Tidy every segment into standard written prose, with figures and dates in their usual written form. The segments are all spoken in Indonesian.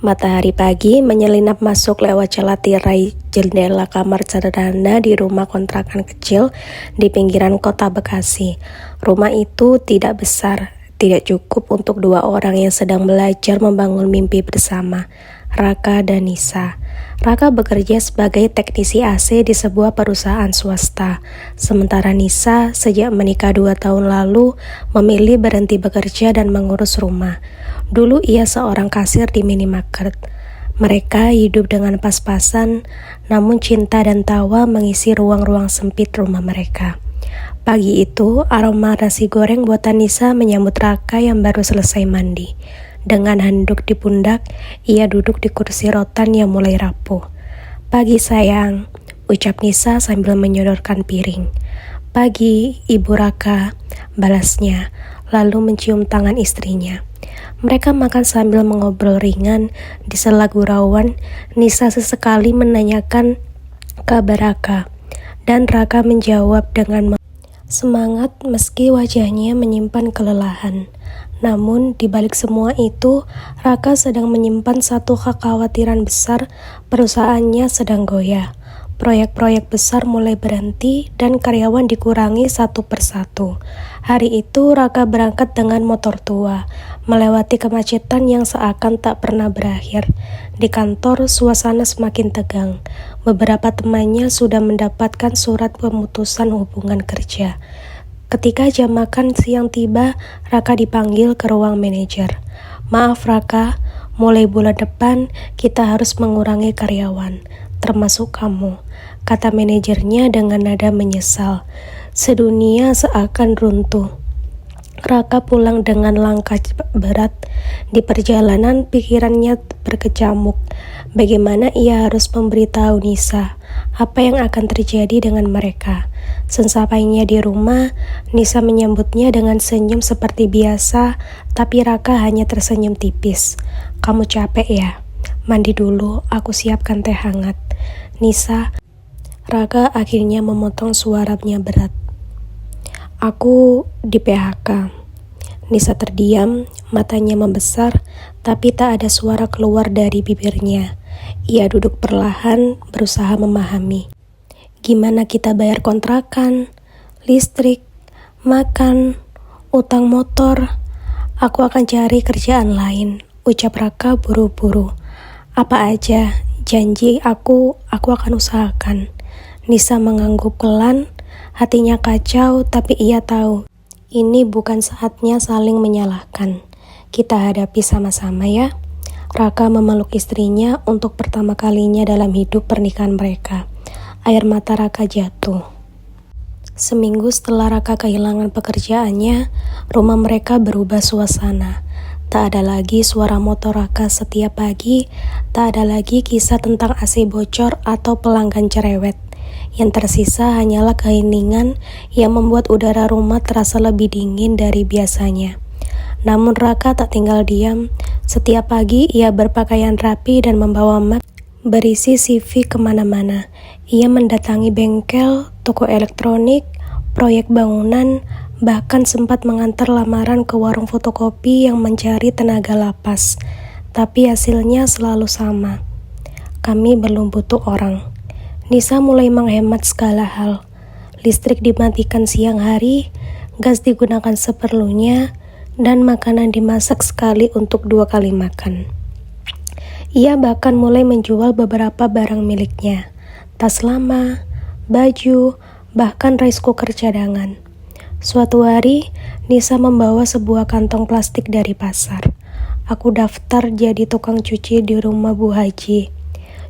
Matahari pagi menyelinap masuk lewat celah tirai jendela kamar sederhana di rumah kontrakan kecil di pinggiran kota Bekasi. Rumah itu tidak besar, tidak cukup untuk dua orang yang sedang belajar membangun mimpi bersama, Raka dan Nisa. Raka bekerja sebagai teknisi AC di sebuah perusahaan swasta, sementara Nisa sejak menikah 2 tahun lalu memilih berhenti bekerja dan mengurus rumah. Dulu ia seorang kasir di minimarket. Mereka hidup dengan pas-pasan, namun cinta dan tawa mengisi ruang-ruang sempit rumah mereka. Pagi itu, aroma nasi goreng buatan Nisa menyambut Raka yang baru selesai mandi. Dengan handuk di pundak, ia duduk di kursi rotan yang mulai rapuh. "Pagi sayang," ucap Nisa sambil menyodorkan piring. "Pagi, Ibu Raka," balasnya, lalu mencium tangan istrinya. Mereka makan sambil mengobrol ringan. Di sela gurauan, Nisa sesekali menanyakan kabar Raka, dan Raka menjawab dengan semangat meski wajahnya menyimpan kelelahan. Namun, di balik semua itu, Raka sedang menyimpan satu kekhawatiran besar. Perusahaannya sedang goyah. Proyek-proyek besar mulai berhenti dan karyawan dikurangi satu persatu. Hari itu Raka berangkat dengan motor tua, melewati kemacetan yang seakan tak pernah berakhir. Di kantor, suasana semakin tegang. Beberapa temannya sudah mendapatkan surat pemutusan hubungan kerja. Ketika jam makan siang tiba, Raka dipanggil ke ruang manajer. "Maaf Raka, mulai bulan depan kita harus mengurangi karyawan, termasuk kamu," kata manajernya dengan nada menyesal. Sedunia seakan runtuh. Raka pulang dengan langkah berat. Di perjalanan pikirannya berkecamuk. Bagaimana ia harus memberitahu Nisa apa yang akan terjadi dengan mereka. Sesampainya di rumah, Nisa menyambutnya dengan senyum seperti biasa, tapi Raka hanya tersenyum tipis. "Kamu capek ya? Mandi dulu, aku siapkan teh hangat." "Nisa," Raka akhirnya memotong suaranya berat. "Aku di PHK." Nisa terdiam, matanya membesar, tapi tak ada suara keluar dari bibirnya. Ia duduk perlahan, berusaha memahami. "Gimana kita bayar kontrakan, listrik, makan, utang motor?" "Aku akan cari kerjaan lain," ucap Raka buru-buru. "Apa aja, janji aku akan usahakan." Nisa mengangguk pelan, hatinya kacau, tapi ia tahu ini bukan saatnya saling menyalahkan. "Kita hadapi sama-sama ya." Raka memeluk istrinya untuk pertama kalinya dalam hidup pernikahan mereka. Air mata Raka jatuh. Seminggu setelah Raka kehilangan pekerjaannya, rumah mereka berubah suasana. Tak ada lagi suara motor Raka setiap pagi, tak ada lagi kisah tentang AC bocor atau pelanggan cerewet. Yang tersisa hanyalah keheningan yang membuat udara rumah terasa lebih dingin dari biasanya. Namun Raka tak tinggal diam. Setiap pagi ia berpakaian rapi dan membawa map berisi CV kemana-mana. Ia mendatangi bengkel, toko elektronik, proyek bangunan, bahkan sempat mengantar lamaran ke warung fotokopi yang mencari tenaga lapas. Tapi hasilnya selalu sama. "Kami belum butuh orang." Nisa mulai menghemat segala hal. Listrik dimatikan siang hari, gas digunakan seperlunya, dan makanan dimasak sekali untuk 2 kali makan. Ia bahkan mulai menjual beberapa barang miliknya, tas lama, baju, bahkan rice cooker cadangan. Suatu hari, Nisa membawa sebuah kantong plastik dari pasar. "Aku daftar jadi tukang cuci di rumah Bu Haji.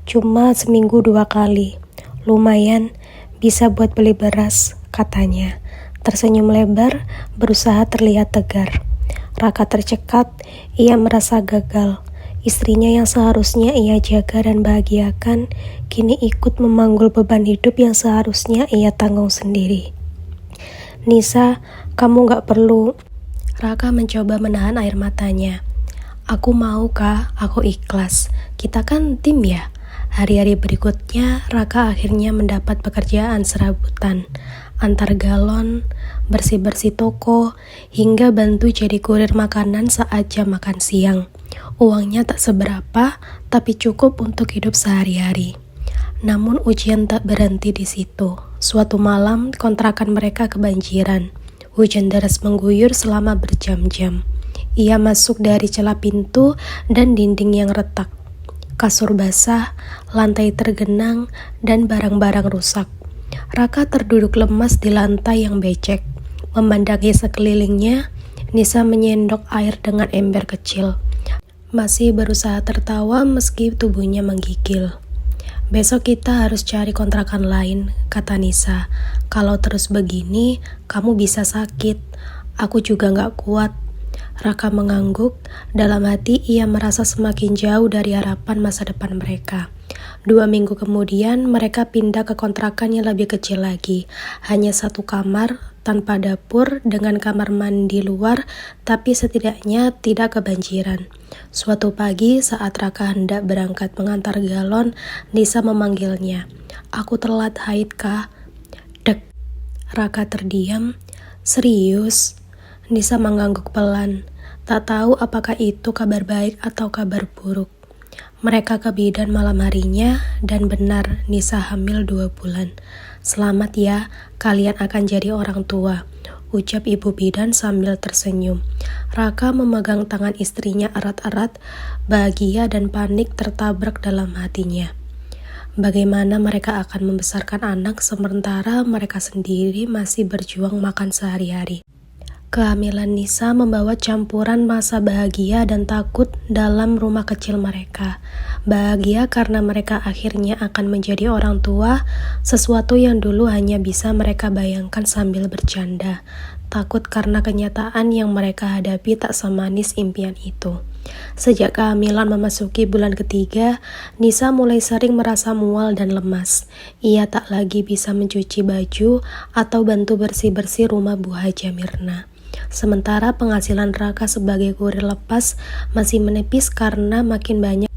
Cuma seminggu 2 kali. Lumayan, bisa buat beli beras," katanya. Tersenyum lebar, berusaha terlihat tegar. Raka tercekat, ia merasa gagal. Istrinya yang seharusnya ia jaga dan bahagiakan, kini ikut memanggul beban hidup yang seharusnya ia tanggung sendiri. "Nisa, kamu gak perlu." Raka mencoba menahan air matanya. "Aku mau Kak, aku ikhlas. Kita kan tim ya." Hari-hari berikutnya, Raka akhirnya mendapat pekerjaan serabutan. Antar galon, bersih-bersih toko, hingga bantu jadi kurir makanan saat jam makan siang. Uangnya tak seberapa, tapi cukup untuk hidup sehari-hari. Namun ujian tak berhenti di situ. Suatu malam, kontrakan mereka kebanjiran. Hujan deras mengguyur selama berjam-jam. Ia masuk dari celah pintu dan dinding yang retak. Kasur basah, lantai tergenang, dan barang-barang rusak. Raka terduduk lemas di lantai yang becek. Memandangi sekelilingnya, Nisa menyendok air dengan ember kecil. Masih berusaha tertawa meski tubuhnya menggigil. Besok kita harus cari kontrakan lain, kata Nisa. Kalau terus begini, kamu bisa sakit. Aku juga gak kuat. Raka mengangguk. Dalam hati ia merasa semakin jauh dari harapan masa depan mereka. 2 minggu kemudian, mereka pindah ke kontrakan yang lebih kecil lagi. Hanya 1 kamar, tanpa dapur, dengan kamar mandi luar, tapi setidaknya tidak kebanjiran. Suatu pagi, saat Raka hendak berangkat mengantar galon, Nisa memanggilnya. Aku telat haid, Kak. Dek. Raka terdiam. Serius? Nisa mengangguk pelan. Tak tahu apakah itu kabar baik atau kabar buruk. Mereka ke bidan malam harinya, dan benar Nisa hamil 2 bulan. Selamat ya, kalian akan jadi orang tua, ucap ibu bidan sambil tersenyum. Raka memegang tangan istrinya erat-erat, bahagia dan panik tertabrak dalam hatinya. Bagaimana mereka akan membesarkan anak sementara mereka sendiri masih berjuang makan sehari-hari. Kehamilan Nisa membawa campuran masa bahagia dan takut dalam rumah kecil mereka. Bahagia karena mereka akhirnya akan menjadi orang tua, sesuatu yang dulu hanya bisa mereka bayangkan sambil bercanda. Takut karena kenyataan yang mereka hadapi tak semanis impian itu. Sejak kehamilan memasuki bulan ketiga, Nisa mulai sering merasa mual dan lemas. Ia tak lagi bisa mencuci baju atau bantu bersih-bersih rumah Bu Haja Mirna. Sementara penghasilan Raka sebagai kurir lepas masih menipis karena makin banyak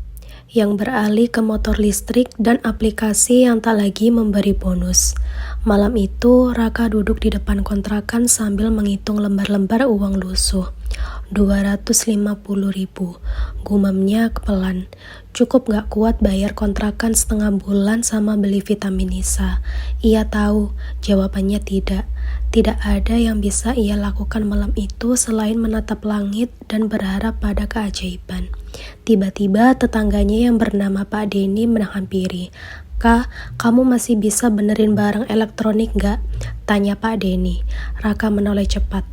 yang beralih ke motor listrik dan aplikasi yang tak lagi memberi bonus. Malam itu, Raka duduk di depan kontrakan sambil menghitung lembar-lembar uang lusuh. 250.000, gumamnya pelan. Cukup gak kuat bayar kontrakan setengah bulan sama beli vitamin Nisa. Ia tahu, jawabannya tidak. Tidak ada yang bisa ia lakukan malam itu selain menatap langit dan berharap pada keajaiban. Tiba-tiba tetangganya yang bernama Pak Denny menghampiri. Kak, kamu masih bisa benerin barang elektronik gak? Tanya Pak Denny. Raka menoleh cepat.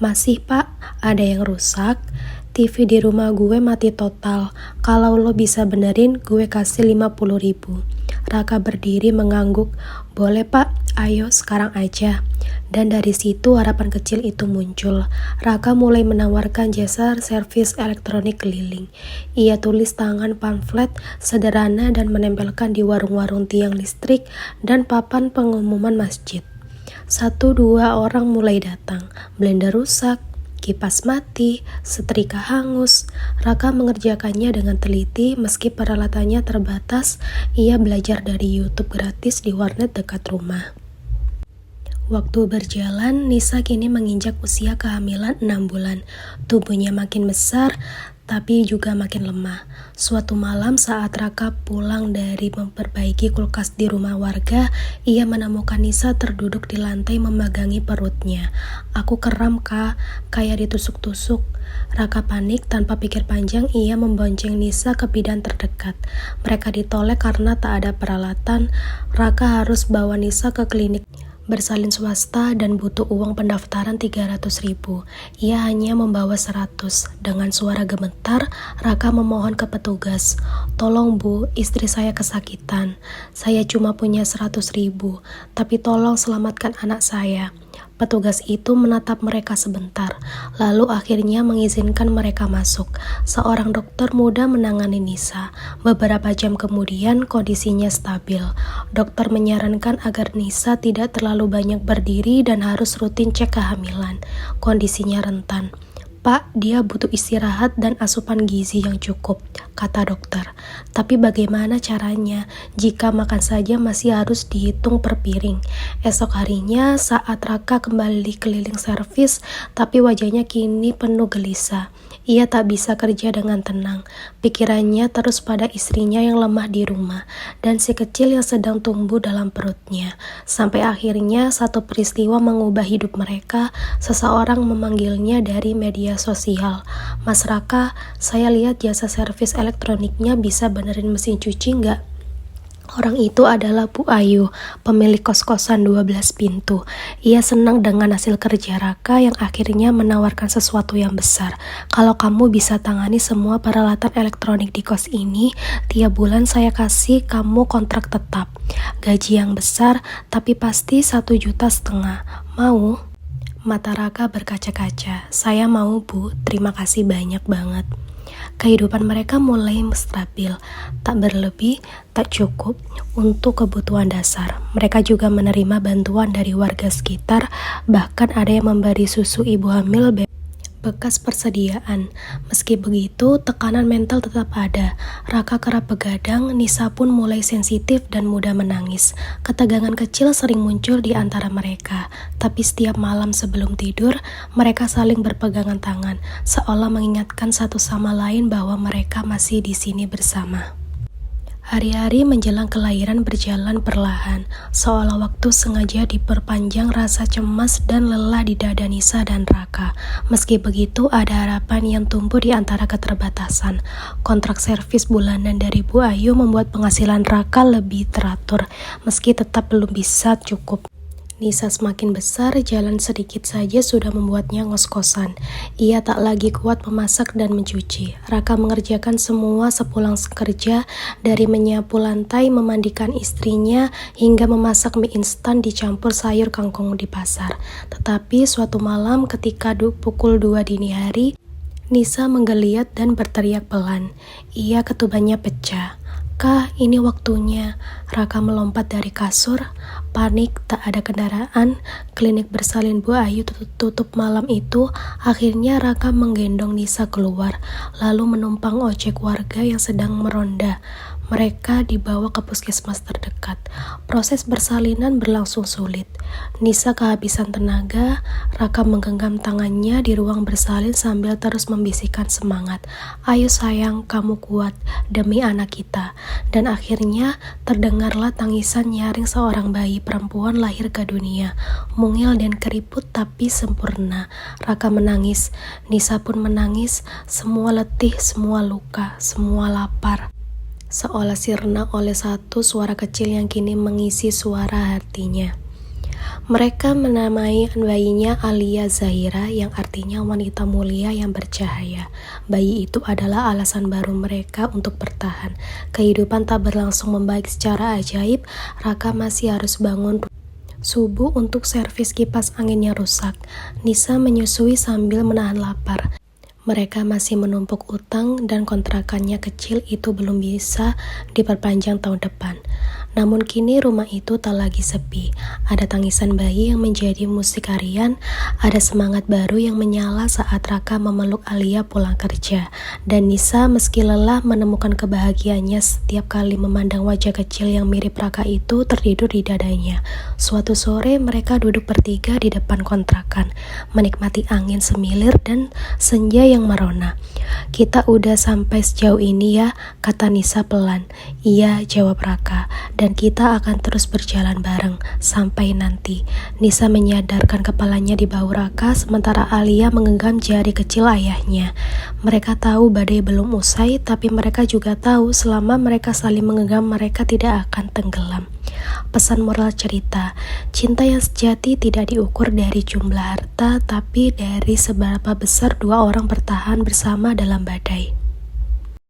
Masih Pak, ada yang rusak. TV di rumah gue mati total. Kalau lo bisa benerin, gue kasih 50.000. Raka berdiri mengangguk. Boleh Pak, ayo sekarang aja. Dan dari situ harapan kecil itu muncul. Raka mulai menawarkan jasa servis elektronik keliling. Ia tulis tangan pamflet sederhana dan menempelkan di warung-warung tiang listrik dan papan pengumuman masjid. 1-2 orang mulai datang. Blender rusak, kipas mati, setrika hangus. Raka mengerjakannya dengan teliti meski peralatannya terbatas. Ia belajar dari YouTube gratis di warnet dekat rumah. Waktu berjalan, Nisa kini menginjak usia kehamilan 6 bulan. Tubuhnya makin besar, tapi juga makin lemah. Suatu malam saat Raka pulang dari memperbaiki kulkas di rumah warga, ia menemukan Nisa terduduk di lantai memegangi perutnya. Aku kram Kak, kayak ditusuk-tusuk. Raka panik, tanpa pikir panjang ia membonceng Nisa ke bidan terdekat. Mereka ditolak karena tak ada peralatan. Raka harus bawa Nisa ke klinik bersalin swasta dan butuh uang pendaftaran 300.000. Ia hanya membawa 100. Dengan suara gemetar, Raka memohon ke petugas. Tolong Bu, istri saya kesakitan. Saya cuma punya 100.000, tapi tolong selamatkan anak saya. Petugas itu menatap mereka sebentar, lalu akhirnya mengizinkan mereka masuk. Seorang dokter muda menangani Nisa. Beberapa jam kemudian kondisinya stabil. Dokter menyarankan agar Nisa tidak terlalu banyak berdiri dan harus rutin cek kehamilan. Kondisinya rentan. "Pak, dia butuh istirahat dan asupan gizi yang cukup," kata dokter. "Tapi bagaimana caranya jika makan saja masih harus dihitung per piring?" Esok harinya saat Raka kembali keliling servis, tapi wajahnya kini penuh gelisah. Ia tak bisa kerja dengan tenang. Pikirannya terus pada istrinya yang lemah di rumah, dan si kecil yang sedang tumbuh dalam perutnya. Sampai akhirnya satu peristiwa mengubah hidup mereka. Seseorang memanggilnya dari media sosial. "Mas Raka, saya lihat jasa servis elektroniknya bisa benerin mesin cuci nggak?" Orang itu adalah Bu Ayu, pemilik kos-kosan 12 pintu. Ia senang dengan hasil kerja Raka yang akhirnya menawarkan sesuatu yang besar. "Kalau kamu bisa tangani semua peralatan elektronik di kos ini, tiap bulan saya kasih kamu kontrak tetap. Gaji yang besar, tapi pasti 1,5 juta. Mau?" Mata Raka berkaca-kaca. "Saya mau, Bu. Terima kasih banyak banget." Kehidupan mereka mulai stabil, tak berlebih, tak cukup untuk kebutuhan dasar. Mereka juga menerima bantuan dari warga sekitar, bahkan ada yang memberi susu ibu hamil bekas persediaan. Meski begitu, tekanan mental tetap ada. Raka kerap begadang, Nisa pun mulai sensitif dan mudah menangis. Ketegangan kecil sering muncul di antara mereka, tapi setiap malam sebelum tidur, mereka saling berpegangan tangan, seolah mengingatkan satu sama lain bahwa mereka masih di sini bersama. Hari-hari menjelang kelahiran berjalan perlahan, seolah waktu sengaja diperpanjang. Rasa cemas dan lelah di dada Nisa dan Raka. Meski begitu, ada harapan yang tumbuh di antara keterbatasan. Kontrak servis bulanan dari Bu Ayu membuat penghasilan Raka lebih teratur, meski tetap belum bisa cukup. Nisa semakin besar, jalan sedikit saja sudah membuatnya ngos-kosan. Ia tak lagi kuat memasak dan mencuci. Raka mengerjakan semua sepulang kerja, dari menyapu lantai, memandikan istrinya, hingga memasak mie instan dicampur sayur kangkung di pasar. Tetapi suatu malam ketika pukul 2 dini hari, Nisa menggeliat dan berteriak pelan. Ia ketubannya pecah. "Kak, ini waktunya." Raka melompat dari kasur. Panik, tak ada kendaraan. Klinik bersalin Bu Ayu tutup malam itu. Akhirnya Raka menggendong Nisa keluar, lalu menumpang ojek warga yang sedang meronda. Mereka dibawa ke puskesmas terdekat. Proses bersalinan berlangsung sulit. Nisa kehabisan tenaga. Raka menggenggam tangannya di ruang bersalin sambil terus membisikkan semangat. "Ayo sayang, kamu kuat, demi anak kita." Dan akhirnya terdengarlah tangisan nyaring seorang bayi perempuan lahir ke dunia. Mungil dan keriput tapi sempurna. Raka menangis, Nisa pun menangis. Semua letih, semua luka, semua lapar, seolah sirna oleh satu suara kecil yang kini mengisi suara hatinya. Mereka menamai bayinya Alia Zahira, yang artinya wanita mulia yang bercahaya. Bayi itu adalah alasan baru mereka untuk bertahan. Kehidupan tak berlangsung membaik secara ajaib. Raka masih harus bangun subuh untuk servis kipas anginnya rusak. Nisa menyusui sambil menahan lapar. Mereka masih menumpuk utang dan kontrakannya kecil itu belum bisa diperpanjang tahun depan. Namun kini rumah itu tak lagi sepi. Ada tangisan bayi yang menjadi musik harian, ada semangat baru yang menyala saat Raka memeluk Alia pulang kerja. Dan Nisa meski lelah menemukan kebahagiaannya setiap kali memandang wajah kecil yang mirip Raka itu tertidur di dadanya. Suatu sore mereka duduk bertiga di depan kontrakan, menikmati angin semilir dan senja yang merona. "Kita udah sampai sejauh ini ya," kata Nisa pelan. "Iya," jawab Raka. "Dan kita akan terus berjalan bareng sampai nanti." Nisa menyadarkan kepalanya di bahu Raka, sementara Alia menggenggam jari kecil ayahnya. Mereka tahu badai belum usai, tapi mereka juga tahu selama mereka saling menggenggam mereka tidak akan tenggelam. Pesan moral cerita, cinta yang sejati tidak diukur dari jumlah harta, tapi dari seberapa besar dua orang bertahan bersama dalam badai.